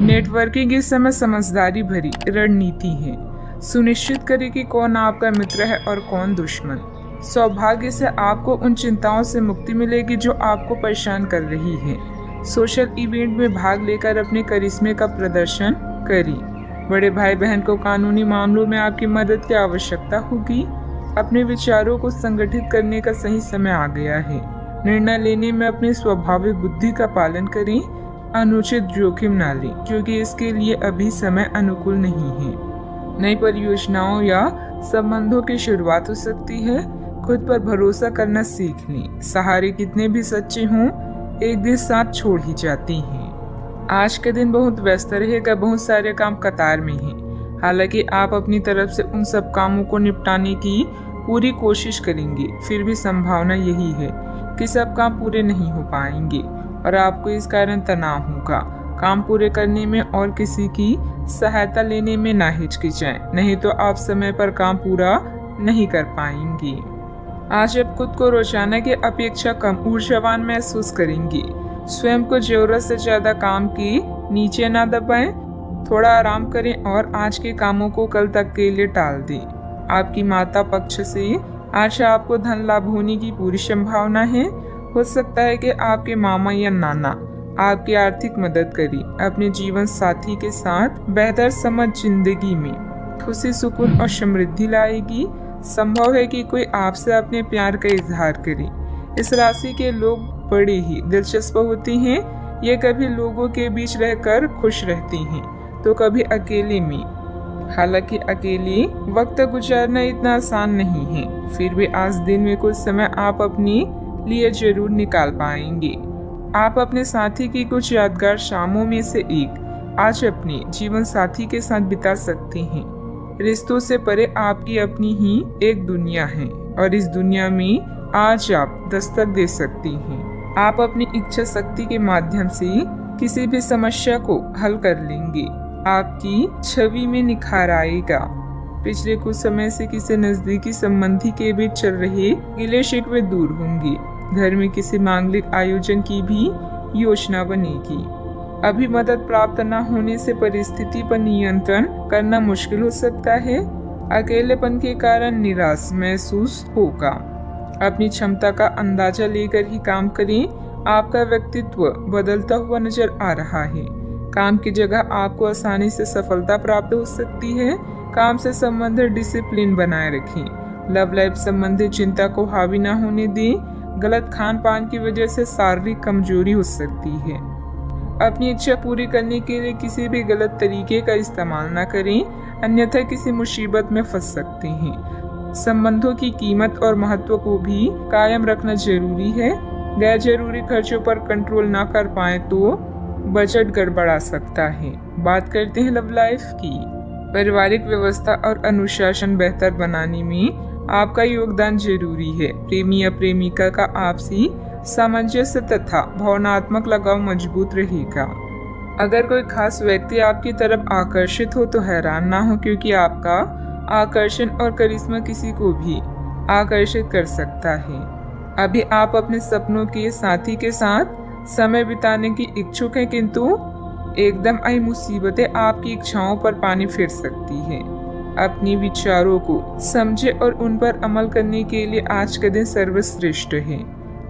Networking इस समय समझदारी भरी रणनीति है। सुनिश्चित करें कि कौन आपका मित्र है और कौन दुश्मन। सौभाग्य से आपको उन चिंताओं से मुक्ति मिलेगी जो आपको परेशान कर रही है। सोशल इवेंट में भाग लेकर अपने करिश्मे का प्रदर्शन करें। बड़े भाई बहन को कानूनी मामलों में आपकी मदद की आवश्यकता होगी। अपने विचारों को संगठित करने का सही समय आ गया है। निर्णय लेने में अपनी स्वाभाविक बुद्धि का पालन करें। अनुचित जोखिम न लें क्योंकि इसके लिए अभी समय अनुकूल नहीं है। नई परियोजनाओं या संबंधों की शुरुआत हो सकती है। खुद पर भरोसा करना सीख लें। सहारे कितने भी सच्चे हों, एक दिन साथ छोड़ ही जाती हैं। आज के दिन बहुत व्यस्त रहेगा। बहुत सारे काम कतार में हैं। हालांकि आप अपनी तरफ से उन सब कामों को निपटाने की पूरी कोशिश करेंगे, फिर भी संभावना यही है कि सब काम पूरे नहीं हो पाएंगे और आपको इस कारण तनाव होगा। काम पूरे करने में और किसी की सहायता लेने में ना हिचकिचाएं, नहीं तो आप समय पर काम पूरा नहीं कर पाएंगे। आज आप खुद को रोजाना की अपेक्षा कम ऊर्जावान महसूस करेंगे। स्वयं को जरूरत से ज्यादा काम की नीचे ना दबाएं। थोड़ा आराम करें और आज के कामों को कल तक के लिए टाल दें। आपकी माता पक्ष से आज आपको धन लाभ होने की पूरी संभावना है। हो सकता है कि आपके मामा या नाना आपकी आर्थिक मदद करें। अपने जीवन साथी के साथ बेहतर समझ जिंदगी में खुशी, सुकून और समृद्धि लाएगी। संभव है कि कोई आपसे अपने प्यार का इजहार करे। इस राशि के लोग बड़े ही दिलचस्प होते हैं। ये कभी लोगों के बीच रहकर खुश रहते हैं तो कभी अकेले में। हालांकि अकेले वक्त गुजारना इतना आसान नहीं है, फिर भी आज दिन में कुछ समय आप अपने लिए जरूर निकाल पाएंगे। आप अपने साथी की कुछ यादगार शामों में से एक आज अपने जीवन साथी के साथ बिता सकते हैं। रिश्तों से परे आपकी अपनी ही एक दुनिया है और इस दुनिया में आज आप दस्तक दे सकती हैं। आप अपनी इच्छा शक्ति के माध्यम से किसी भी समस्या को हल कर लेंगे। आपकी छवि में निखार आएगा। पिछले कुछ समय से किसी नजदीकी संबंधी के बीच चल रहे गिले शिकवे दूर होंगे। घर में किसी मांगलिक आयोजन की भी योजना बनेगी। अभी मदद प्राप्त न होने से परिस्थिति पर नियंत्रण करना मुश्किल हो सकता है। अकेलेपन के कारण निराश महसूस होगा। अपनी क्षमता का अंदाजा लेकर ही काम करें। आपका व्यक्तित्व बदलता हुआ नजर आ रहा है। काम की जगह आपको आसानी से सफलता प्राप्त हो सकती है। काम से संबंधित डिसिप्लिन बनाए रखें। लव लाइफ संबंधित चिंता को हावी न होने दें। गलत खान पान की वजह से शारीरिक कमजोरी हो सकती है। अपनी इच्छा पूरी करने के लिए किसी भी गलत तरीके का इस्तेमाल न करें, अन्यथा किसी मुसीबत में फंस सकते हैं। संबंधों की कीमत और महत्व को भी कायम रखना जरूरी है। गैर जरूरी खर्चों पर कंट्रोल ना कर पाए तो बजट गड़बड़ा सकता है। बात करते हैं लव लाइफ की। पारिवारिक व्यवस्था और अनुशासन बेहतर बनाने में आपका योगदान जरूरी है। प्रेमी या प्रेमिका का आपसी सामंजस्य तथा भावनात्मक लगाव मजबूत रहेगा। अगर कोई खास व्यक्ति आपकी तरफ आकर्षित हो तो हैरान ना हो, क्योंकि आपका आकर्षण और करिश्मा किसी को भी आकर्षित कर सकता है। अभी आप अपने सपनों के साथी के साथ समय बिताने की इच्छुक हैं, किंतु एकदम आई मुसीबतें आपकी इच्छाओं पर पानी फेर सकती है। अपने विचारों को समझे और उन पर अमल करने के लिए आज का दिन सर्वश्रेष्ठ है।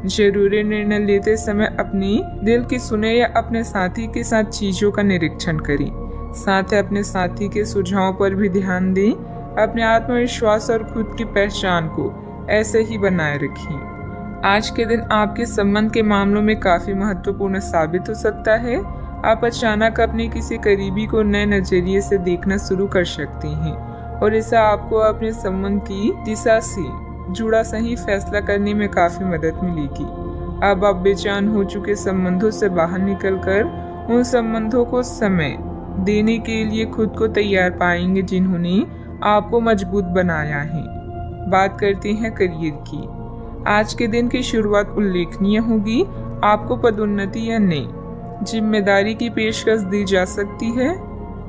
जरूरी निर्णय लेते समय अपने दिल की सुने या अपने साथी के साथ चीजों का निरीक्षण करें। साथ ही अपने साथी के सुझावों पर भी ध्यान दें। अपने आत्मविश्वास और खुद की पहचान को ऐसे ही बनाए रखें। आज के दिन आपके संबंध के मामलों में काफी महत्वपूर्ण साबित हो सकता है। आप अचानक अपने किसी करीबी को नए नजरिए से देखना शुरू कर सकते हैं और इससे आपको अपने संबंध की दिशा से जुड़ा सही फैसला करने में काफी मदद मिलेगी। अब आप बेचैन हो चुके संबंधों से बाहर निकलकर उन संबंधों को समय देने के लिए खुद को तैयार पाएंगे जिन्होंने आपको मजबूत बनाया है। बात करते हैं करियर की। आज के दिन की शुरुआत उल्लेखनीय होगी। आपको पदोन्नति या नई जिम्मेदारी की पेशकश दी जा सकती है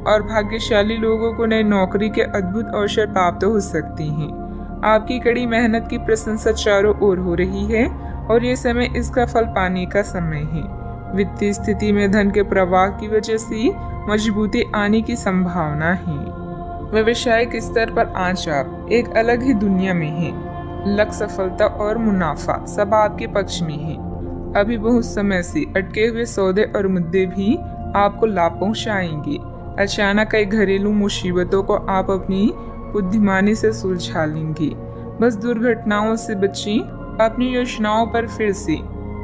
और भाग्यशाली लोगों को नई नौकरी के अद्भुत अवसर प्राप्त हो सकते हैं। आपकी कड़ी मेहनत की प्रशंसा चारों ओर हो रही है और ये समय इसका फल पाने का समय है। वित्तीय स्थिति में धन के प्रवाह की वजह से मजबूती आने की संभावना है। व्यवसायिक स्तर पर आज आप एक अलग ही दुनिया में हैं। लक, सफलता और मुनाफा सब आपके पक्ष में है। अभी बहुत समय से अटके हुए सौदे और मुद्दे भी आपको लाभ पहुंचाएंगे। अचानक कई घरेलू मुसीबतों को आप अपनी बुद्धिमानी से सुलझा लेंगे। बस दुर्घटनाओं से बचें। अपनी योजनाओं पर फिर से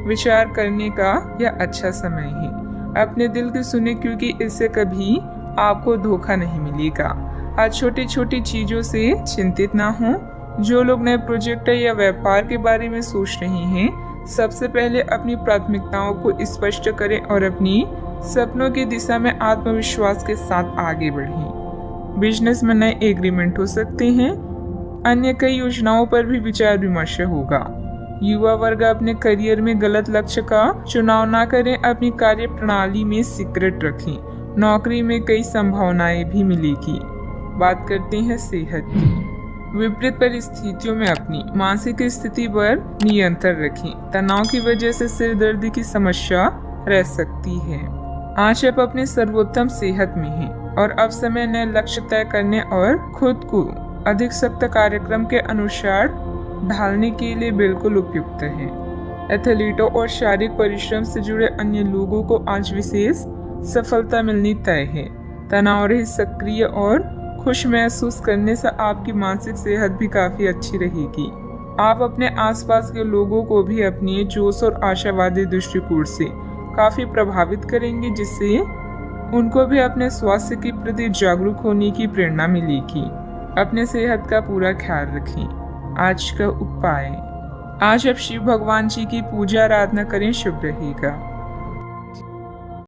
विचार करने का यह अच्छा समय है। अपने दिल की सुने, क्योंकि इससे कभी आपको धोखा नहीं मिलेगा। आज छोटी छोटी चीजों से चिंतित ना हो। जो लोग नए प्रोजेक्ट या व्यापार के बारे में सोच रहे हैं, सबसे पहले अपनी प्राथमिकताओं को स्पष्ट करें और अपनी सपनों की दिशा में आत्मविश्वास के साथ आगे बढ़ें। बिजनेस में नए एग्रीमेंट हो सकते हैं। अन्य कई योजनाओं पर भी विचार विमर्श होगा। युवा वर्ग अपने करियर में गलत लक्ष्य का चुनाव ना करें। अपनी कार्य प्रणाली में सीक्रेट रखें। नौकरी में कई संभावनाएं भी मिलेगी। बात करते हैं सेहत की। विपरीत परिस्थितियों में अपनी मानसिक स्थिति पर नियंत्रण रखें। तनाव की वजह से सिर दर्द की समस्या रह सकती है। आज आप अपनी सर्वोत्तम सेहत में हैं और अब समय नए लक्ष्य तय करने और खुद को अधिक सख्त कार्यक्रम के अनुसार ढालने के लिए बिल्कुल उपयुक्त है। एथलीटों और शारीरिक परिश्रम से जुड़े अन्य लोगों को आज विशेष सफलता मिलनी तय है। तनाव रहित, सक्रिय और खुश महसूस करने से आपकी मानसिक सेहत भी काफी अच्छी रहेगी। आप अपने आसपास के लोगों को भी अपने जोश और आशावादी दृष्टिकोण से काफी प्रभावित करेंगे, जिससे उनको भी अपने स्वास्थ्य के प्रति जागरूक होने की प्रेरणा मिलेगी। अपने सेहत का पूरा ख्याल रखें। आज का उपाय, आज आप शिव भगवान जी की पूजा आराधना करें, शुभ रहेगा।